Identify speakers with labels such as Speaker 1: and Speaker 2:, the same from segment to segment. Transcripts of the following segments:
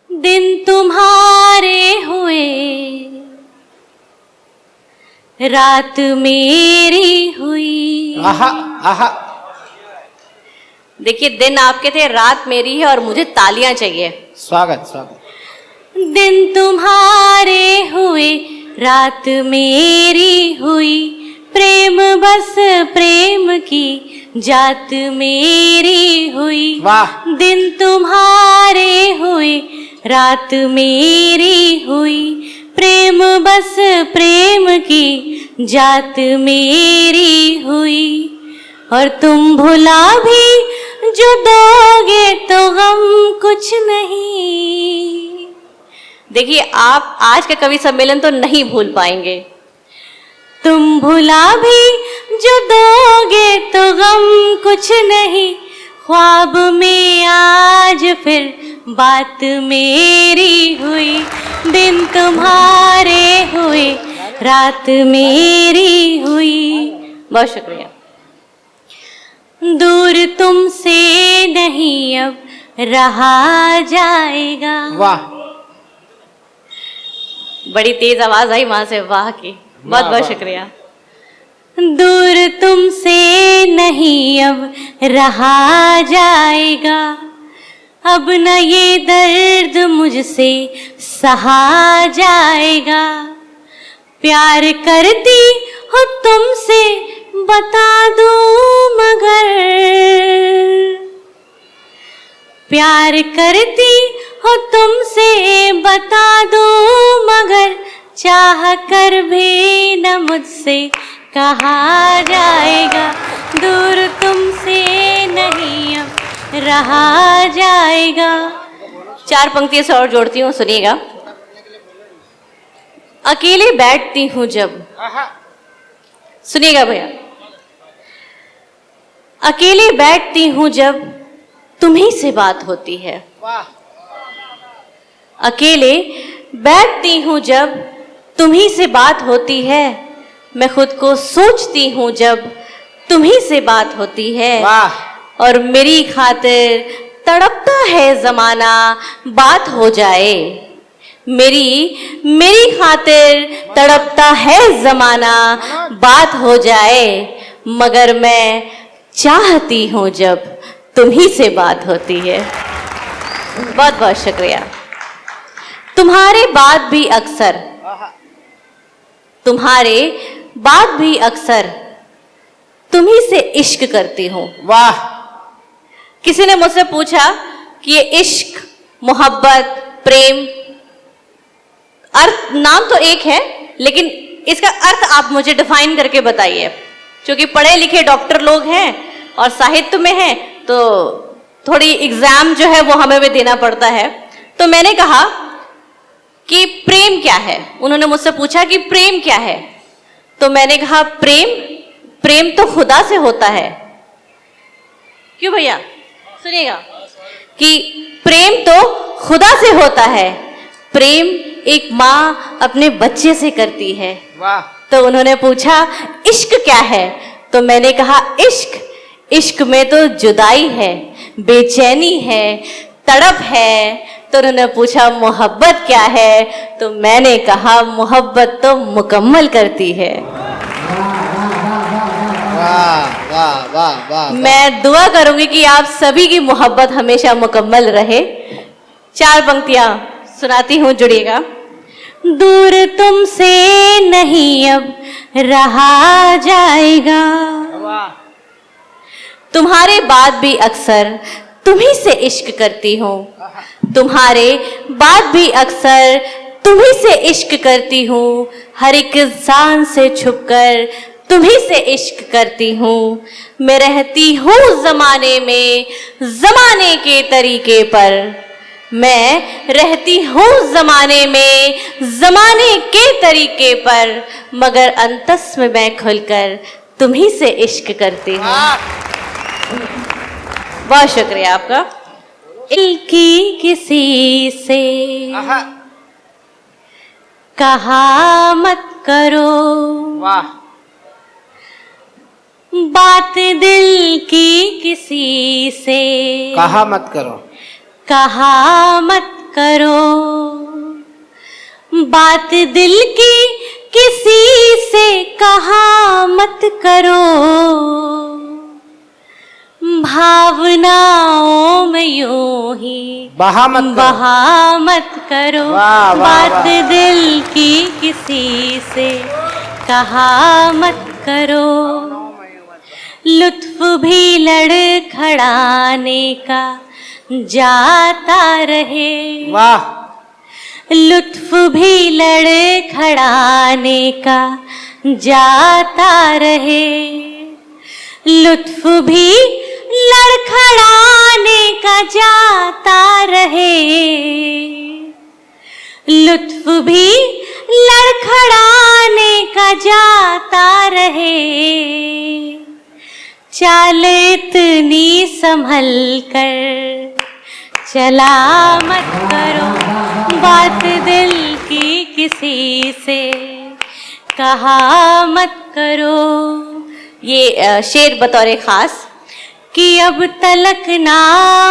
Speaker 1: दिन तुम्हारे हुए, रात मेरी हुई।
Speaker 2: आहा आहा।
Speaker 1: देखिए, दिन आपके थे, रात मेरी है, और मुझे तालियां चाहिए।
Speaker 2: स्वागत स्वागत।
Speaker 1: दिन तुम्हारे हुए, रात मेरी हुई, प्रेम बस प्रेम की जात मेरी हुई।
Speaker 2: वाह।
Speaker 1: दिन तुम्हारे हुए, रात मेरी हुई, प्रेम बस प्रेम की जात मेरी हुई। और तुम भुला भी जो दोगे तो गम कुछ नहीं। देखिए, आप आज का कवि सम्मेलन तो नहीं भूल पाएंगे। तुम भुला भी जो दोगे तो गम कुछ नहीं, ख्वाब में आज फिर बात मेरी हुई। दिन तुम्हारे हुए, रात मेरी हुई। बहुत शुक्रिया। दूर तुमसे नहीं अब रहा जाएगा।
Speaker 2: वाह।
Speaker 1: बड़ी तेज आवाज आई वहां से, वाह की। बहुत
Speaker 2: वाह,
Speaker 1: बहुत
Speaker 2: वाह।
Speaker 1: शुक्रिया। दूर तुमसे नहीं अब रहा जाएगा, अब न ये दर्द मुझसे सहा जाएगा। प्यार करती हो तुमसे बता दूं मगर, प्यार करती हो तुमसे बता दूं मगर, चाह कर भी न मुझसे कहा जाएगा। दूर तुमसे नहीं अब रहा जाएगा। 4 पंक्तियों से और जोड़ती हूँ, सुनिएगा। अकेले बैठती हूँ जब, सुनिएगा भैया। अकेले बैठती हूँ जब तुम्ही से बात होती है।
Speaker 2: वाह।
Speaker 1: अकेले बैठती हूँ जब तुम्ही से बात होती है, मैं खुद को सोचती हूँ जब तुम्ही से बात होती है।
Speaker 2: वाह।
Speaker 1: और मेरी खातिर तड़पता है जमाना, बात हो जाए। मेरी खातिर तड़पता है जमाना, बात हो जाए। मगर मैं चाहती हूँ जब तुम्ही से बात होती है। बहुत बहुत शुक्रिया। तुम्हारे बाद भी अक्सर, तुम्हारे बाद भी अक्सर तुम्ही से इश्क करती हूँ।
Speaker 2: वाह।
Speaker 1: किसी ने मुझसे पूछा कि ये इश्क, मोहब्बत, प्रेम, अर्थ, नाम तो एक है, लेकिन इसका अर्थ आप मुझे डिफाइन करके बताइए। क्योंकि पढ़े लिखे डॉक्टर लोग हैं और साहित्य में हैं, तो थोड़ी एग्जाम जो है वो हमें भी देना पड़ता है। तो मैंने कहा कि प्रेम क्या है। उन्होंने मुझसे पूछा कि प्रेम क्या है, तो मैंने कहा प्रेम तो खुदा से होता है। क्यों भैया, सुनिएगा कि प्रेम तो खुदा से होता है, प्रेम एक माँ अपने बच्चे से करती है।
Speaker 2: वाह।
Speaker 1: तो उन्होंने पूछा इश्क क्या है, तो मैंने कहा इश्क में तो जुदाई है, बेचैनी है, तड़प है। तो उन्होंने पूछा मोहब्बत क्या है, तो मैंने कहा मोहब्बत तो मुकम्मल करती है।
Speaker 2: वाह वाह वाह वाह।
Speaker 1: मैं दुआ करूंगी कि आप सभी की मोहब्बत हमेशा मुकम्मल रहे। 4 पंक्तियां सुनाती हूं, जुड़िएगा। दूर तुमसे नहीं अब रहा जाएगा, तुम्हारे बाद भी अक्सर तुम्ही से इश्क करती हूँ। तुम्हारे बाद भी अक्सर तुम्ही से इश्क करती हूँ। हर एक इंसान से छुपकर तुम्ही से इश्क करती हूँ। मैं रहती हूँ जमाने में, जमाने के तरीके पर। मैं रहती हूँ जमाने में, जमाने के तरीके पर, मगर अंतस में मैं खुलकर तुम्ही से इश्क करती हूँ। बहुत शुक्रिया आपका। दिल की किसी से कहा मत करो,
Speaker 2: वाह।
Speaker 1: बात दिल की किसी से
Speaker 2: कहा मत करो,
Speaker 1: कहा मत करो, बात दिल की किसी से कहा मत करो, भावनाओं में यूं ही
Speaker 2: बहा मत करो।
Speaker 1: बहा मत करो,
Speaker 2: वाह, वाह,
Speaker 1: बात
Speaker 2: वाह।
Speaker 1: दिल की किसी से कहा मत करो, लुत्फ भी लड़खड़ाने का जाता रहे,
Speaker 2: वाह,
Speaker 1: लुत्फ भी लड़खड़ाने का जाता रहे, लुत्फ भी लड़खड़ाने का जाता रहे, लुत्फ भी लड़खड़ाने का जाता रहे, चाल इतनी संभल कर चला मत करो, बात दिल की किसी से कहा मत करो। ये शेर बतौर खास कि अब तलक ना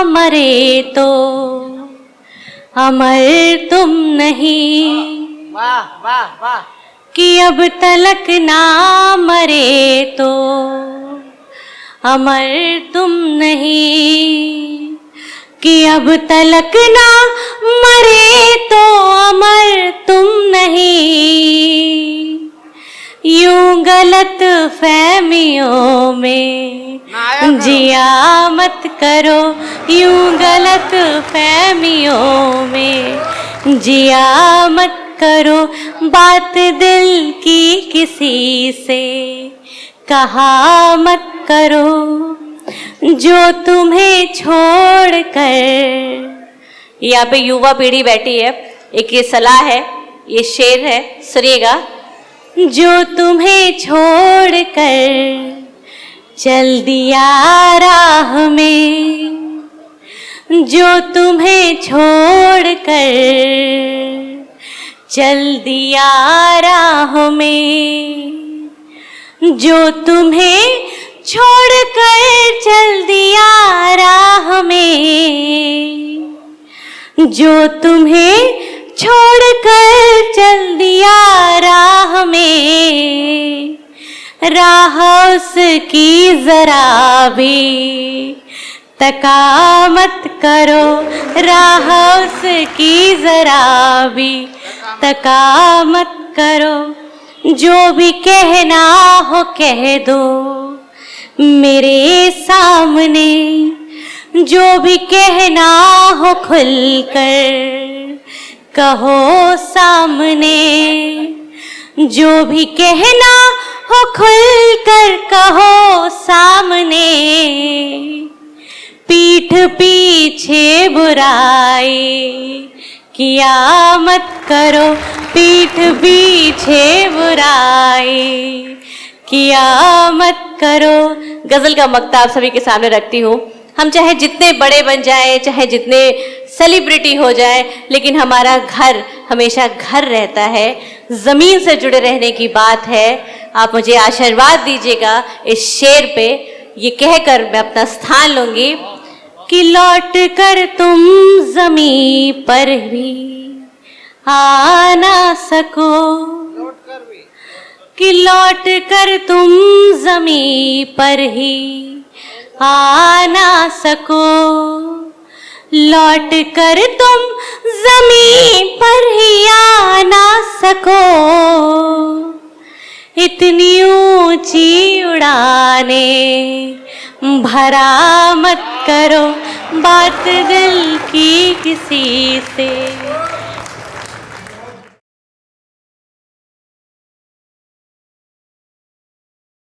Speaker 1: मरे तो अमर तुम नहीं,
Speaker 2: वाह, वाह, वाह।
Speaker 1: कि अब तलक ना मरे तो अमर तुम नहीं, कि अब तलक ना मरे तो अमर तुम नहीं, यूं गलत फहमियों में जिया मत करो, यूं गलत फहमियों में जिया मत करो, बात दिल की किसी से कहा मत करो, जो तुम्हें छोड़ कर। यहाँ पे युवा पीढ़ी बैठी है, एक ये सलाह है, ये शेर है, सुनिएगा। जो तुम्हें छोड़ कर चल दिया राह में, जो तुम्हें छोड़ कर चल दिया राह में, जो तुम्हें छोड़ कर चल दिया राह में, जो तुम्हें छोड़ कर चल दिया राह में, राह उसकी जरा भी तका मत करो, राह उसकी जरा भी तका मत करो, जो भी कहना हो कह दो मेरे सामने, जो भी कहना हो खुल कर कहो सामने, जो भी कहना हो खुल कर कहो सामने, पीठ पीछे बुराई किया मत करो, पीठ पीछे बुराई किया मत करो। गजल का मक्ता आप सभी के सामने रखती हूँ। हम चाहे जितने बड़े बन जाएं, चाहे जितने सेलिब्रिटी हो जाएं, लेकिन हमारा घर हमेशा घर रहता है, ज़मीन से जुड़े रहने की बात है। आप मुझे आशीर्वाद दीजिएगा इस शेर पे, ये कहकर मैं अपना स्थान लूंगी कि लौट कर तुम ज़मीन पर भी आ ना सको, कि लौट कर तुम ज़मीन पर ही आ ना सको, लौट कर तुम ज़मीन पर ही आ ना सको, इतनी ऊंची उड़ाने भरा मत करो, बात दिल की किसी से